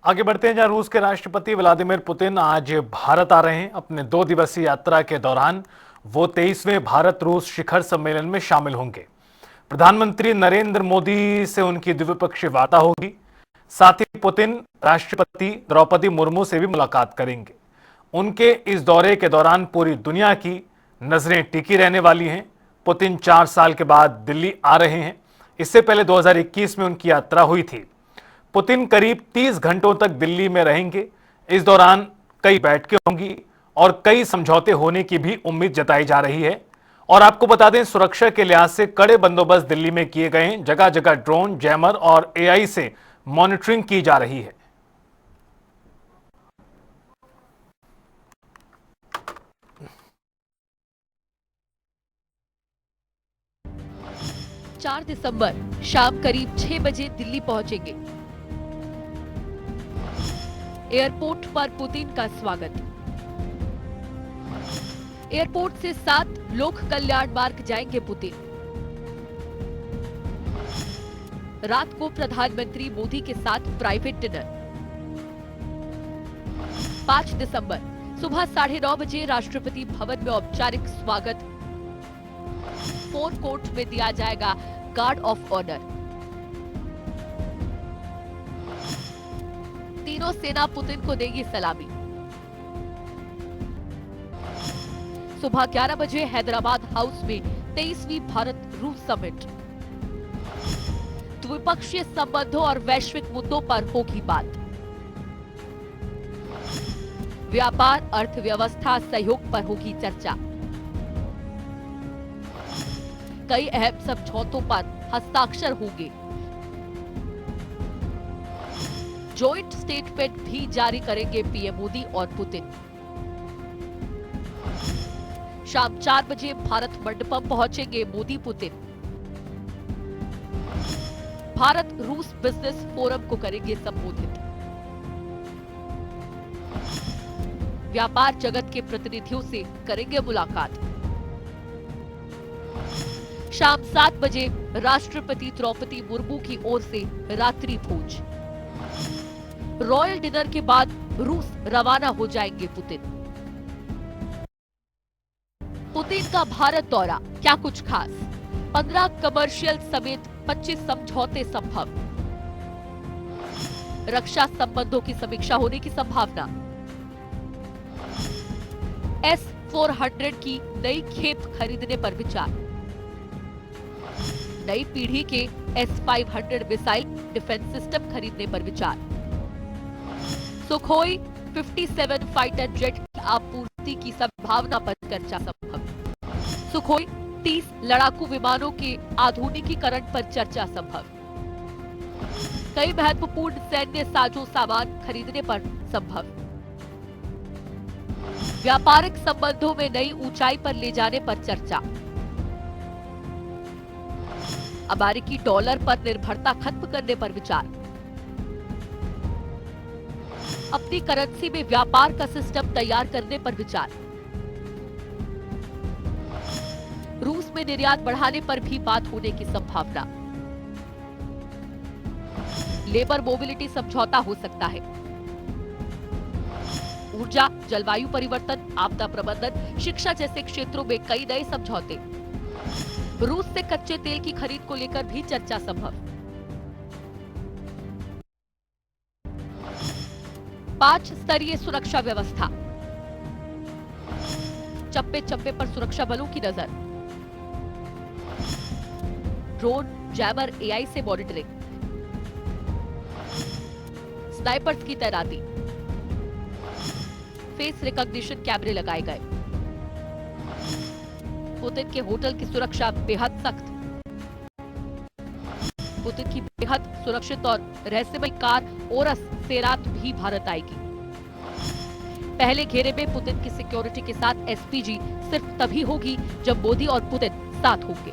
आगे बढ़ते हैं, जहां रूस के राष्ट्रपति व्लादिमीर पुतिन आज भारत आ रहे हैं। अपने 2 दिवसीय यात्रा के दौरान वो 23वें भारत रूस शिखर सम्मेलन में शामिल होंगे। प्रधानमंत्री नरेंद्र मोदी से उनकी द्विपक्षीय वार्ता होगी। साथ ही पुतिन राष्ट्रपति द्रौपदी मुर्मू से भी मुलाकात करेंगे। उनके इस दौरे के दौरान पूरी दुनिया की नजरें टिकी रहने वाली हैं। पुतिन 4 साल के बाद दिल्ली आ रहे हैं। इससे पहले 2021 में उनकी यात्रा हुई थी। पुतिन करीब 30 घंटों तक दिल्ली में रहेंगे। इस दौरान कई बैठकें होंगी और कई समझौते होने की भी उम्मीद जताई जा रही है। और आपको बता दें, सुरक्षा के लिहाज से कड़े बंदोबस्त दिल्ली में किए गए हैं। जगह जगह ड्रोन, जैमर और एआई से मॉनिटरिंग की जा रही है। 4 दिसंबर शाम करीब 6 बजे दिल्ली पहुंचेंगे। एयरपोर्ट पर पुतिन का स्वागत। एयरपोर्ट से 7 लोक कल्याण मार्ग जाएंगे पुतिन। रात को प्रधानमंत्री मोदी के साथ प्राइवेट डिनर। 5 दिसंबर सुबह 9:30 बजे राष्ट्रपति भवन में औपचारिक स्वागत। फोर कोर्ट में दिया जाएगा गार्ड ऑफ ऑनर। तीनों सेना पुतिन को देगी सलामी। सुबह 11 बजे हैदराबाद हाउस में 23वीं भारत रूस समिट। द्विपक्षीय संबंधों और वैश्विक मुद्दों पर होगी बात। व्यापार, अर्थव्यवस्था, सहयोग पर होगी चर्चा। कई अहम समझौतों पर हस्ताक्षर होंगे। जॉइंट स्टेटमेंट भी जारी करेंगे पीएम मोदी और पुतिन। शाम 4 बजे भारत मंडपम पहुंचेंगे मोदी पुतिन। भारत रूस बिजनेस फोरम को करेंगे संबोधित। व्यापार जगत के प्रतिनिधियों से करेंगे मुलाकात। शाम 7 बजे राष्ट्रपति द्रौपदी मुर्मू की ओर से रात्रि भोज। रॉयल डिनर के बाद रूस रवाना हो जाएंगे पुतिन। पुतिन का भारत दौरा, क्या कुछ खास? 15 कमर्शियल समेत 25 समझौते संभव। रक्षा संबंधों की समीक्षा होने की संभावना। S-400 की नई खेप खरीदने पर विचार। नई पीढ़ी के S-500 मिसाइल डिफेंस सिस्टम खरीदने पर विचार। सुखोई 57 फाइटर जेट की आपूर्ति की संभावना पर चर्चा संभव। सुखोई 30 लड़ाकू विमानों के आधुनिकीकरण पर चर्चा संभव। कई महत्वपूर्ण सैन्य साजो सामान खरीदने पर संभव। व्यापारिक संबंधों में नई ऊंचाई पर ले जाने पर चर्चा। अमेरिकी डॉलर पर निर्भरता खत्म करने पर विचार। अपनी करेंसी में व्यापार का सिस्टम तैयार करने पर विचार। रूस में निर्यात बढ़ाने पर भी बात होने की संभावना। लेबर मोबिलिटी समझौता हो सकता है। ऊर्जा, जलवायु परिवर्तन, आपदा प्रबंधन, शिक्षा जैसे क्षेत्रों में कई नए समझौते। रूस से कच्चे तेल की खरीद को लेकर भी चर्चा संभव। 5 स्तरीय सुरक्षा व्यवस्था। चप्पे चप्पे पर सुरक्षा बलों की नजर। ड्रोन, जैमर, एआई से मॉनिटरिंग। स्नाइपर्स की तैनाती। फेस रिकॉग्निशन कैमरे लगाए गए। पुतिन के होटल की सुरक्षा बेहद सख्त। पुतिन की बेहद सुरक्षित और रहस्यमय कार ओरस से रात भी भारत आएगी। पहले घेरे में पुतिन की सिक्योरिटी के साथ एसपीजी सिर्फ तभी होगी जब मोदी और पुतिन साथ होंगे।